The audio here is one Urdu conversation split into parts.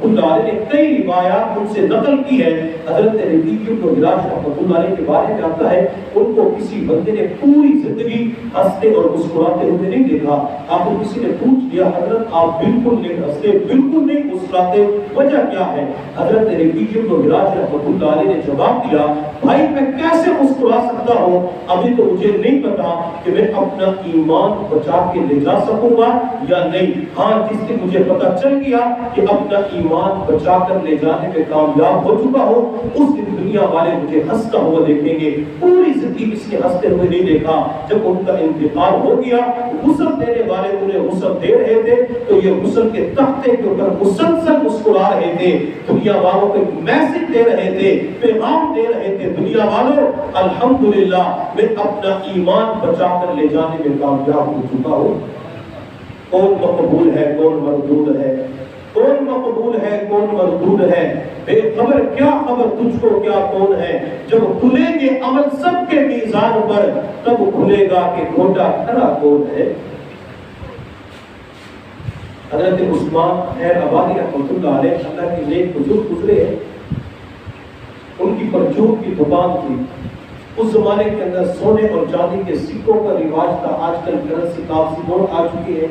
رحمۃ اللہ علیہ نے کئی روایات ان سے نقل کی ہے۔ حضرت ربیع بن ہراش رحمۃ اللہ علیہ کے بارے میں آتا ہے ان کو کسی بندے نے پوری زندگی ہنستے اور مسکراتے ہوئے نہیں دیکھا۔ آخر کسی نے پوچھ لیا حضرت آپ بالکل نہیں ہنستے، بالکل نہیں مسکراتے، وجہ کیا ہے؟ حضرت ربیع بن ہراش رحمۃ اللہ علیہ نے جواب دیا بھائی میں کیسے مسکرا سکتا ہوں؟ ابھی تو مجھے نہیں پتا کہ میں اپنا ایمان بچا کے لے جا سکوں گا یا نہیں۔ ہاں جس دن مجھے پتا چل گیا کہ اپنا ایمان بچا کر لے جانے میں کامیاب ہو چکا ہوں، اس دن دنیا والے مجھے ہنستا ہوا دیکھیں گے۔ پوری زندگی کسی نے ہنستے ہوئے نہیں دیکھا۔ جب ان کا انتقال ہو گیا، غسل دینے والے انہیں غسل دے رہے تھے تو یہ غسل کے تختے کے اوپر مسلسل مسکرا رہے تھے، دنیا والوں کو میسج دے رہے تھے، پیغام دے رہے تھے دنیا والوں الحمدللہ میں اپنا ایمان بچا کر لے جانے میں کامیاب ہو چکا ہوں۔ کون مقبول ہے کون مردود ہے، کون مقبول ہے کون مردود ہے، بے خبر کیا خبر تجھ کو کیا کون ہے، جب کھلیں گے عمل سب کے میزان پر تب کھلے گا کہ کھوٹا کھڑا کون ہے۔ حضرت عثمان خیر آبادی رحمۃ اللہ علیہ اللہ کے نیک بزرگ گزرے ہیں، ان کی پرچون کی دکان تھی۔ اس زمانے کے اندر سونے اور چاندی کے سکوں کا رواج تھا، آج کل کرنسی کاغذی نوٹ آ چکی ہے،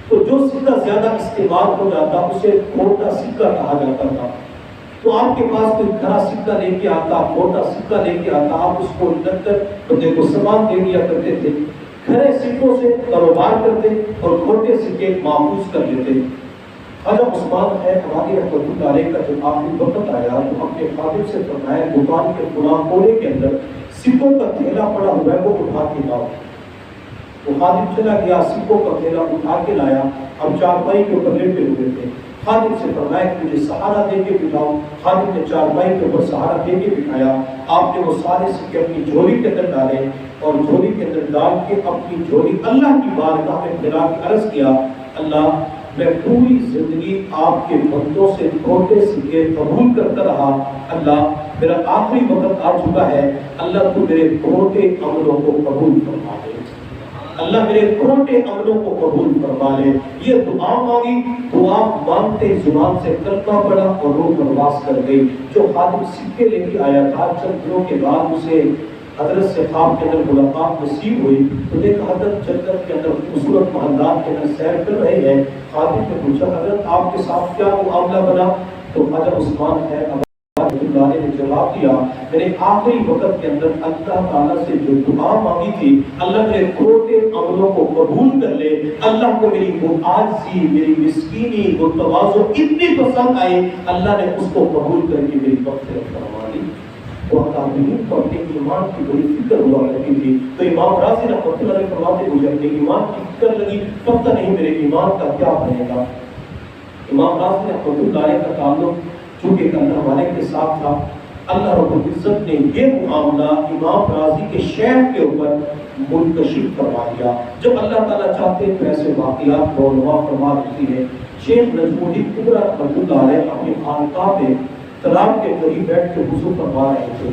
تو جو سکہ زیادہ استعمال ہو جاتا اسے کھوٹا سکہ کہا جاتا تھا۔ تو آپ کے پاس کوئی کھرا سکہ لے کے آتا، کھوٹا سکہ لے کے آتا، آپ اس کو لگ کر بندے کو سامان دے دیا کرتے تھے۔ کھرے سکوں سے کاروبار کرتے اور کھوٹے سکے محفوظ کر لیتے۔ حضرت عثمان خیر آبادی رحمۃ اللہ علیہ کا جب آخری وقت آیا تو اپنے خادم سے فرمایا دکان کے فلاں کونے کے اندر سکوں کا تھیلا پڑا ہوا ہے، وہ اٹھا کے لاؤ۔ وہ خادم چلا گیا، سکوں کا تھیلا اٹھا کے لایا۔ اب چارپائی کے اوپر لیٹے ہوئے تھے، خادم سے فرمایا کہ مجھے سہارا دے کے بٹھاؤ۔ خادم نے چارپائی کے اوپر سہارا دے کے بٹھایا۔ آپ نے وہ سارے سکے اپنی جھولی کے اندر ڈالے اور جھولی کے اندر ڈال کے اپنی جھولی اللہ کی بارگاہ میں پھیلا کے عرض کیا اللہ میں پوری زندگی آپ کے بندوں سے کھوٹے سکے قبول کرتا رہا، اللہ میرا آخری وقت آ چکا ہے، اللہ تو میرے کھوٹے عملوں کو قبول فرما لے، اللہ میرے کھوٹے عملوں کو قبول فرما لے۔ یہ دعا مانگی، دعا مانگتے زبان سے کلمہ پڑا اور روح پرواز کر گئی۔ جو خادم سکے لے کے آیا تھا چند دنوں کے بعد اسے حضرت سے خواب کے اندر ملاقات نصیب ہوئی تو دیکھا حضرت جنت کے اندر خوبصورت محلات کے اندر سیر کر رہے ہیں۔ خادم نے پوچھا حضرت آپ کے ساتھ کیا معاملہ بنا؟ تو حضرت عثمان ہے اللہ نے جواب دیا میں نے آخری وقت کے اندر اللہ تعالیٰ سے جو دعا مانگی تھی اللہ میرے کھوٹے عملوں کو قبول کر لے، اللہ کو میری وہ عاجزی، میری مسکینی، وہ تواضع اتنی پسند آئی، اللہ نے اس کو قبول کر کے میری مغفرت فرما دی۔ وہ تعلیم کو اپنے ایمان کی بڑی فکر ہوا کرتی تھی، تو امام راضی رحمۃ اللہ علیہ فرماتے مجھے اپنے ایمان کی فکر لگی، پتہ نہیں میرے ایمان کا کیا بنے گا۔ امام راضی رحمۃ اللہ علیہ کا تعلق چونکہ اللہ والے کے ساتھ تھا، اللہ رب العزت نے یہ معاملہ امام راضی کے شہر کے اوپر منتشر کروا دیا۔ جب اللہ تعالیٰ چاہتے ہیں تو ایسے واقعات رونما فرما دیتی ہے۔ شیخ نجم الدین کبریٰ رحمۃ اللہ علیہ اپنی خانقاہ میں تالاب کے قریب بیٹھ کے وضو فرما رہے تھے،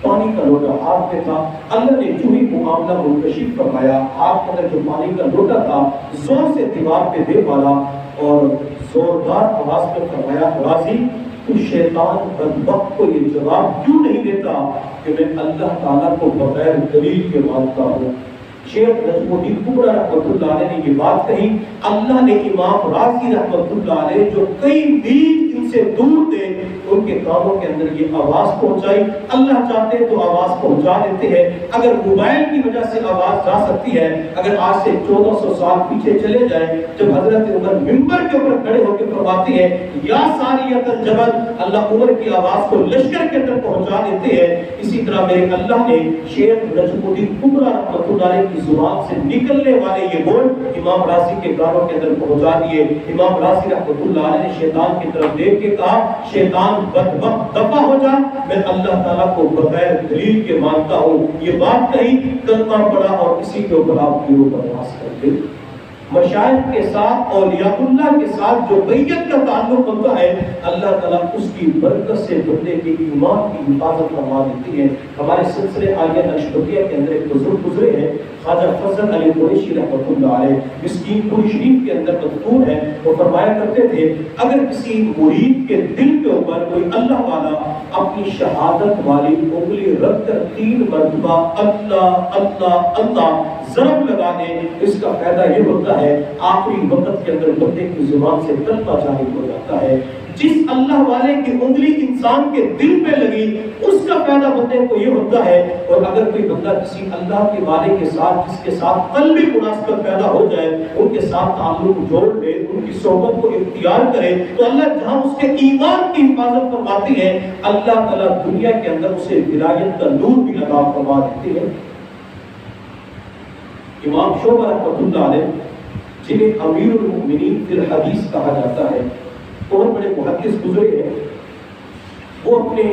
پانی کا لوٹا ہاتھ میں تھا، اللہ نے جو ہی معاملہ منتشر فرمایا، ہاتھ کے اندر جو پانی کا لوٹا تھا زور سے دیوار پہ دے ڈالا اور زوردار آواز میں فرمایا راضی تو شیطان بدبخت کو یہ جواب کیوں نہیں دیتا کہ میں اللہ تعالیٰ کو بغیر دلیل کے مانتا ہوں۔ شیخ نجم الدین کبریٰ رحمۃ اللہ علیہ نے یہ بات کہی، اللہ نے امام راضی رحمۃ اللہ علیہ جو کئی میل ان سے دور تھے ان کے کانوں کے اندر یہ آواز پہنچائی۔ اللہ چاہتے تو آواز پہنچا دیتے ہیں، اگر موبائل کی وجہ سے آواز جا سکتی ہے، اگر آج سے 1400 سال پیچھے چلے جائیں جب حضرت عمر منبر کے اوپر کھڑے ہو کے فرماتے ہیں یا ساریۃ الجبل، اللہ عمر کی آواز کو لشکر کے اندر پہنچا دیتے ہیں، اسی طرح میرے اللہ نے شیخ نجم الدین کبریٰ رحمۃ اللہ علیہ کی زبان سے نکلنے والے یہ بول امام راضی کے کانوں کے اندر پہنچا دیے۔ امام راضی رحمۃ اللہ علیہ نے شیطان کی طرف دیکھ کے کہا شیطان بدبخت دفع ہو جا، میں اللہ تعالیٰ کو بغیر دلیل کے مانتا ہوں۔ یہ بات کہی، کلمہ پڑا اور اسی کے اوپر آپ کی روح پرواز کر گئی۔ مشائخ کے ساتھ اولیاء اللہ کے ساتھ جو بیعت کا تعلق ہوتا ہے اللہ تعالیٰ اس کی برکت سے بندے کے ایمان کی حفاظت فرما دیتی ہے۔ ہمارے سلسلے عالیہ نشبتیہ کے اندر ایک بزرگ گزرے ہیں خواجہ فضل علی قریشی رحمۃ اللہ علیہ، مسکین پوری شریف کے اندر مدفون ہے۔ وہ فرمایا کرتے تھے اگر کسی مرید کے دل کے اوپر کوئی اللہ والا اپنی شہادت والی انگلی رکھ کر 3 مرتبہ اللہ اللہ اللہ ضرب لگا دے، اس کا فائدہ یہ ہوتا ہے آخری وقت کے اندر بندے کی زبان سے کلمہ جاری ہو جاتا ہے۔ جس اللہ والے کی انگلی انسان کے دل پہ لگی اس کا فائدہ بندے کو یہ ہوتا ہے۔ اور اگر کوئی بندہ کسی اللہ کے والے کے ساتھ جس کے ساتھ قلبی مناسبت پیدا ہو جائے، ان کے ساتھ تعلق جوڑ لے، ان کی صحبت کو اختیار کرے، تو اللہ جہاں اس کے ایمان کی حفاظت فرماتی ہے، اللہ تعالیٰ دنیا کے اندر اسے ولایت کا نور بھی عطا فرما دیتی ہے۔ امام شعبہ رحمۃ اللہ علیہ جنہیں امیر المؤمنین فی الحدیث کہا جاتا ہے، بہت بڑے محدث گزرے ہیں۔ وہ اپنے